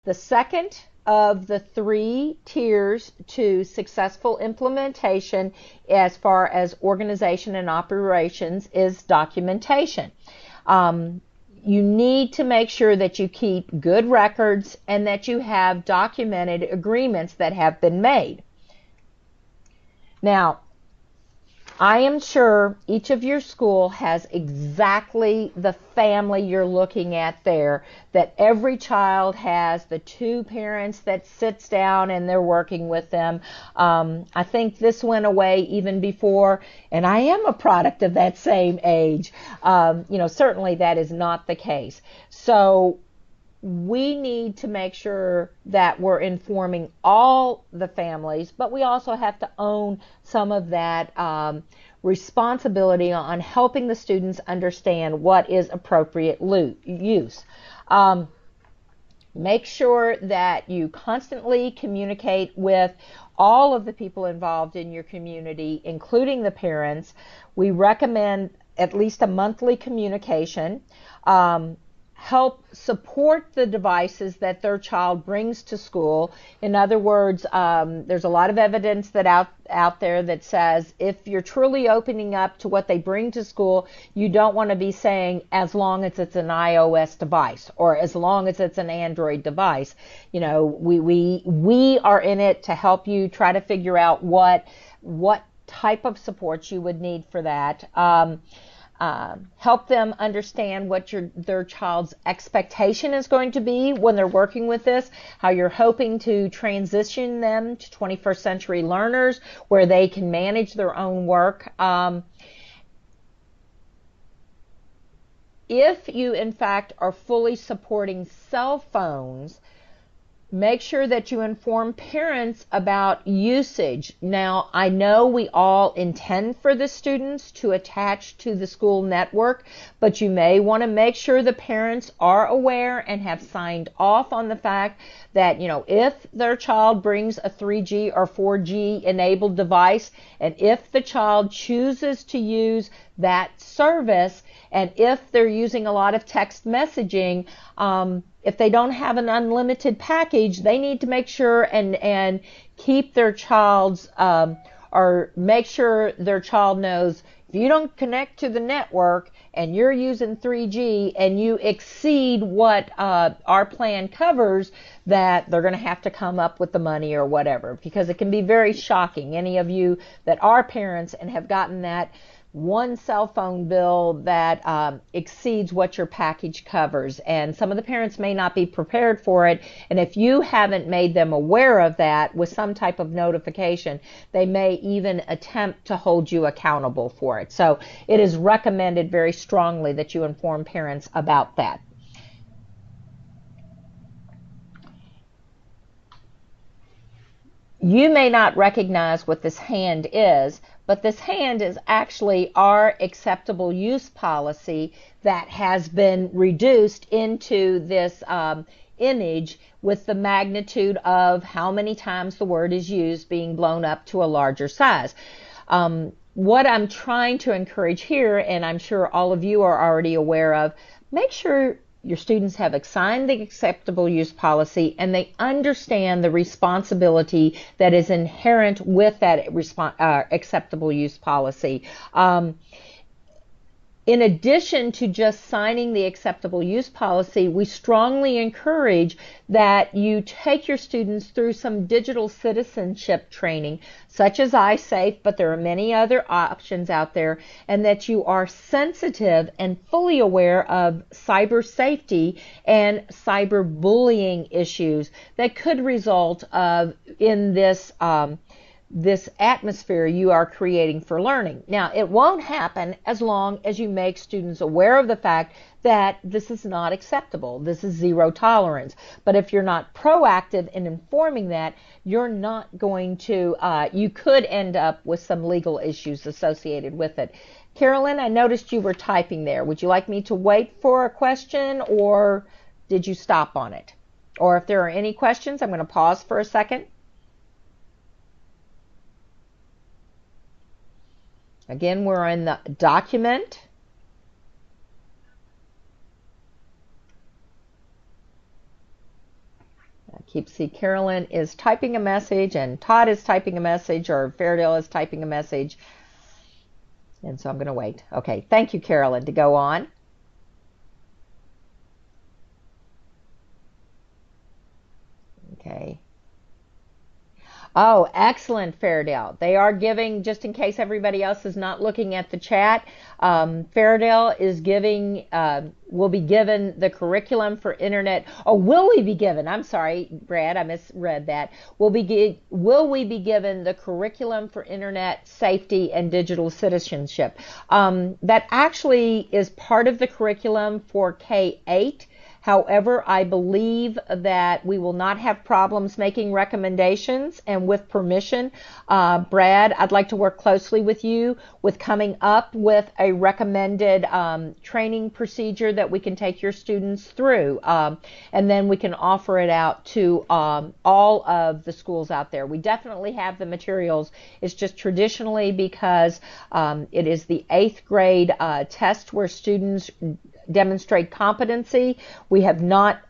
The second of the 3 tiers to successful implementation as far as organization and operations is documentation. You need to make sure that you keep good records and that you have documented agreements that have been made. Now, I am sure each of your school has exactly the family you're looking at there, that every child has the 2 parents that sits down and they're working with them. I think this went away even before, and I am a product of that same age. Certainly that is not the case. So we need to make sure that we're informing all the families, but we also have to own some of that responsibility on helping the students understand what is appropriate use. Make sure that you constantly communicate with all of the people involved in your community, including the parents. We recommend at least a monthly communication. Help support the devices that their child brings to school. In other words, there's a lot of evidence that out there that says if you're truly opening up to what they bring to school, you don't want to be saying as long as it's an iOS device or as long as it's an Android device. We are in it to help you try to figure out what type of support you would need for that. Help them understand what their child's expectation is going to be when they're working with this, how you're hoping to transition them to 21st century learners where they can manage their own work. If you, in fact, are fully supporting cell phones, make sure that you inform parents about usage. Now, I know we all intend for the students to attach to the school network, but you may want to make sure the parents are aware and have signed off on the fact that, if their child brings a 3G or 4G enabled device, and if the child chooses to use that service, and if they're using a lot of text messaging, if they don't have an unlimited package, they need to make sure and keep their child's, or make sure their child knows if you don't connect to the network and you're using 3G and you exceed what our plan covers, that they're going to have to come up with the money or whatever, because it can be very shocking. Any of you that are parents and have gotten that one cell phone bill that exceeds what your package covers, and some of the parents may not be prepared for it, and if you haven't made them aware of that with some type of notification, they may even attempt to hold you accountable for it. So it is recommended very strongly that you inform parents about that. You may not recognize what this hand is, but this hand is actually our acceptable use policy that has been reduced into this image with the magnitude of how many times the word is used being blown up to a larger size. What I'm trying to encourage here, and I'm sure all of you are already aware of, make sure your students have signed the acceptable use policy and they understand the responsibility that is inherent with that acceptable use policy. In addition to just signing the acceptable use policy, we strongly encourage that you take your students through some digital citizenship training, such as iSafe, but there are many other options out there, and that you are sensitive and fully aware of cyber safety and cyberbullying issues that could result in this atmosphere you are creating for learning. Now, it won't happen as long as you make students aware of the fact that this is not acceptable. This is zero tolerance. But if you're not proactive in informing that, you're not going to, you could end up with some legal issues associated with it. Carolyn, I noticed you were typing there. Would you like me to wait for a question, or did you stop on it? Or if there are any questions, I'm going to pause for a second. Again, we're in the document. keep see Carolyn is typing a message and Todd is typing a message, or Fairdale is typing a message. And so I'm going to wait. Okay, thank you, Carolyn, to go on. Okay. Oh, excellent, Fairdale. They are giving, just in case everybody else is not looking at the chat, Fairdale is giving, will be given the curriculum for internet. Oh, will we be given? I'm sorry, Brad, I misread that. Will we be given the curriculum for internet safety and digital citizenship? That actually is part of the curriculum for K-8. However, I believe that we will not have problems making recommendations, and with permission, Brad, I'd like to work closely with you with coming up with a recommended training procedure that we can take your students through, and then we can offer it out to all of the schools out there. We definitely have the materials. It's just traditionally because it is the 8th grade test where students demonstrate competency. We have not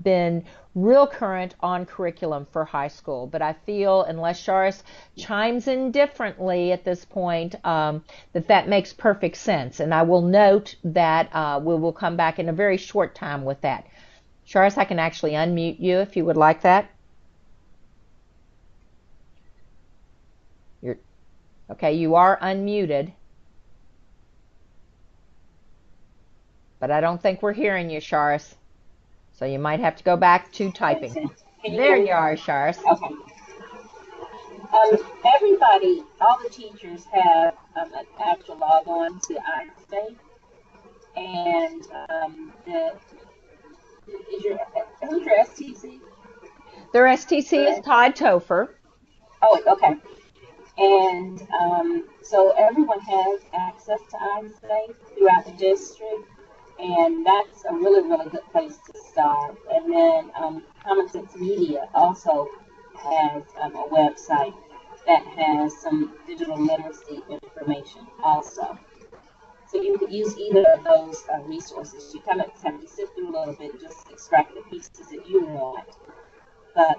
been real current on curriculum for high school, but I feel, unless Sharis chimes in differently at this point, that makes perfect sense. And I will note that we will come back in a very short time with that. Sharis, I can actually unmute you if you would like that. Okay, you are unmuted. But I don't think we're hearing you, Sharis. So you might have to go back to typing. There you are, Sharis. Okay. Everybody, all the teachers have an actual log on to iSafe. And who's your STC? Their STC is Todd Topher. Oh, okay. And so everyone has access to iSafe throughout the district. And that's a really, really good place to start. And then Common Sense Media also has a website that has some digital literacy information also. So you could use either of those resources. You kind of have to sift through a little bit, just extract the pieces that you want. But,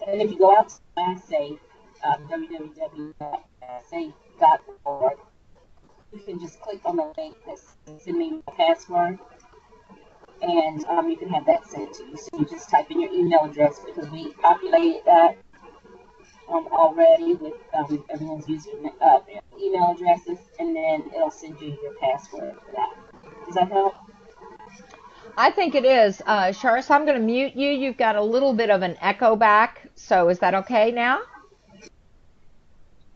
and if you go out to iSafe, www.safe.org, you can just click on the link that's send me my password, and you can have that sent to you. So you just type in your email address, because we populated that already with everyone's using email addresses, and then it'll send you your password for that. Does that help? I think it is. Sharis, I'm going to mute you. You've got a little bit of an echo back, so is that okay now?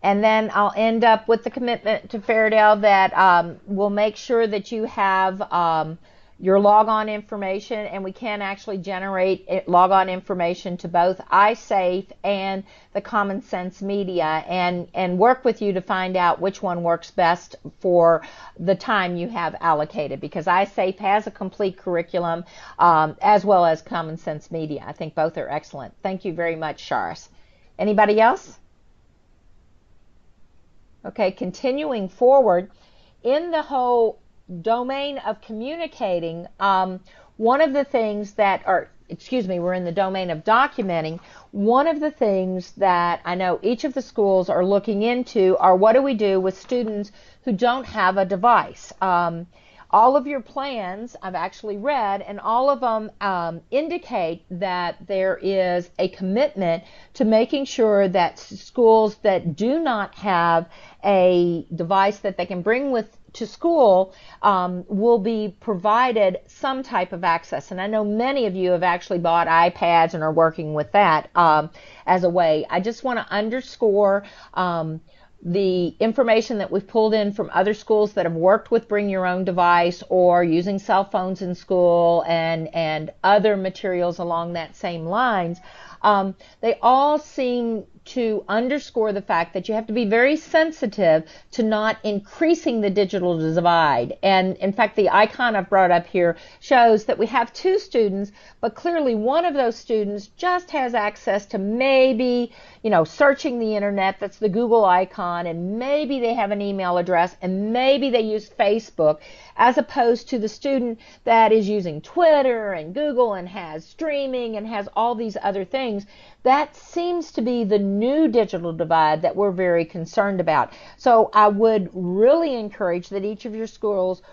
And then I'll end up with the commitment to Fairdale that we'll make sure that you have your logon information, and we can actually generate logon information to both iSafe and the Common Sense Media, and work with you to find out which one works best for the time you have allocated, because iSafe has a complete curriculum as well as Common Sense Media. I think both are excellent. Thank you very much, Sharis. Anybody else? Okay, continuing forward, in the whole domain of communicating, one of the things that, we're in the domain of documenting. One of the things that I know each of the schools are looking into are, what do we do with students who don't have a device? All of your plans I've actually read, and all of them indicate that there is a commitment to making sure that schools that do not have a device that they can bring with to school will be provided some type of access. And I know many of you have actually bought iPads and are working with that as a way. I just want to underscore the information that we've pulled in from other schools that have worked with Bring Your Own Device, or using cell phones in school, and other materials along that same lines. They all seem to underscore the fact that you have to be very sensitive to not increasing the digital divide. And in fact, the icon I've brought up here shows that we have 2 students, but clearly one of those students just has access to maybe, searching the internet, that's the Google icon, and maybe they have an email address, and maybe they use Facebook, as opposed to the student that is using Twitter and Google and has streaming and has all these other things. That seems to be the new digital divide that we're very concerned about. So I would really encourage that each of your schools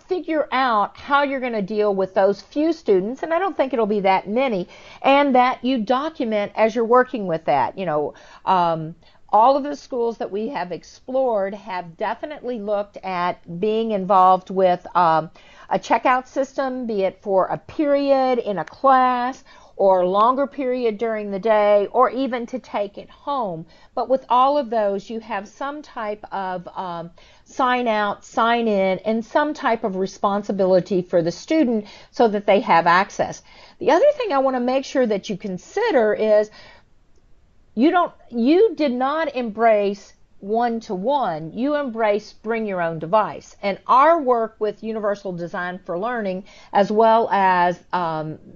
figure out how you're going to deal with those few students, and I don't think it'll be that many, and that you document as you're working with that. All of the schools that we have explored have definitely looked at being involved with a checkout system, be it for a period in a class or longer period during the day, or even to take it home. But with all of those, you have some type of sign out, sign in, and some type of responsibility for the student so that they have access. The other thing I want to make sure that you consider is you did not embrace one-to-one, you embrace bring your own device. And our work with Universal Design for Learning, as well as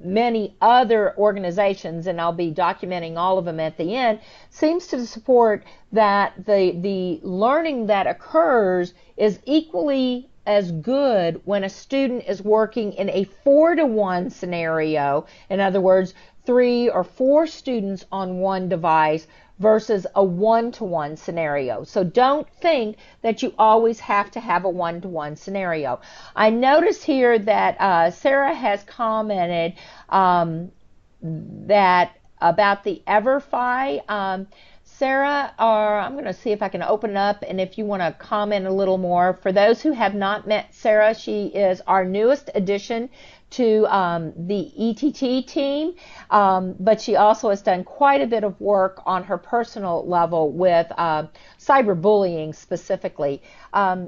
many other organizations, and I'll be documenting all of them at the end, seems to support that the learning that occurs is equally as good when a student is working in a 4-to-1 scenario. In other words, 3 or 4 students on one device versus a 1-to-1 scenario. So don't think that you always have to have a 1-to-1 scenario. I notice here that Sarah has commented that about the EverFi. Sarah, I'm going to see if I can open it up, and if you want to comment a little more. For those who have not met Sarah, she is our newest addition to the ETT team, but she also has done quite a bit of work on her personal level with cyberbullying specifically.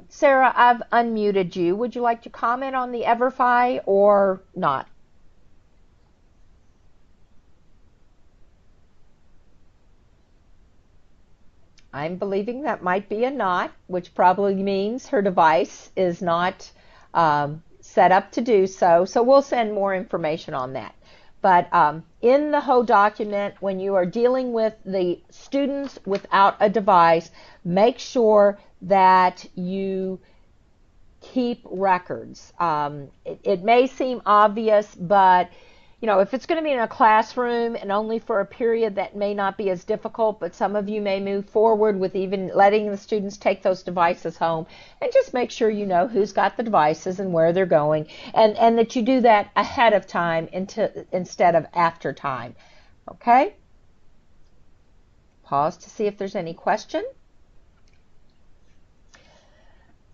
Sarah, I've unmuted you. Would you like to comment on the EverFi or not? I'm believing that might be a not, which probably means her device is not set up to do so. So we'll send more information on that. But in the whole document, when you are dealing with the students without a device, make sure that you keep records. It may seem obvious, but if it's going to be in a classroom and only for a period, that may not be as difficult, but some of you may move forward with even letting the students take those devices home, and just make sure you know who's got the devices and where they're going, and that you do that ahead of time instead of after time. Okay? Pause to see if there's any question.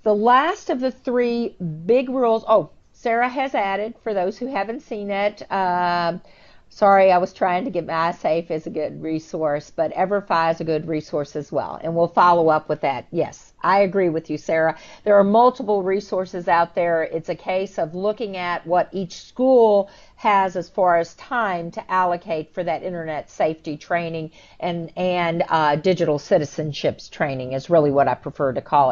The last of the 3 big rules, Sarah has added, for those who haven't seen it, sorry, I was trying to get MySafe as a good resource, but EverFi is a good resource as well, and we'll follow up with that. Yes, I agree with you, Sarah. There are multiple resources out there. It's a case of looking at what each school has as far as time to allocate for that internet safety training and digital citizenships training is really what I prefer to call it.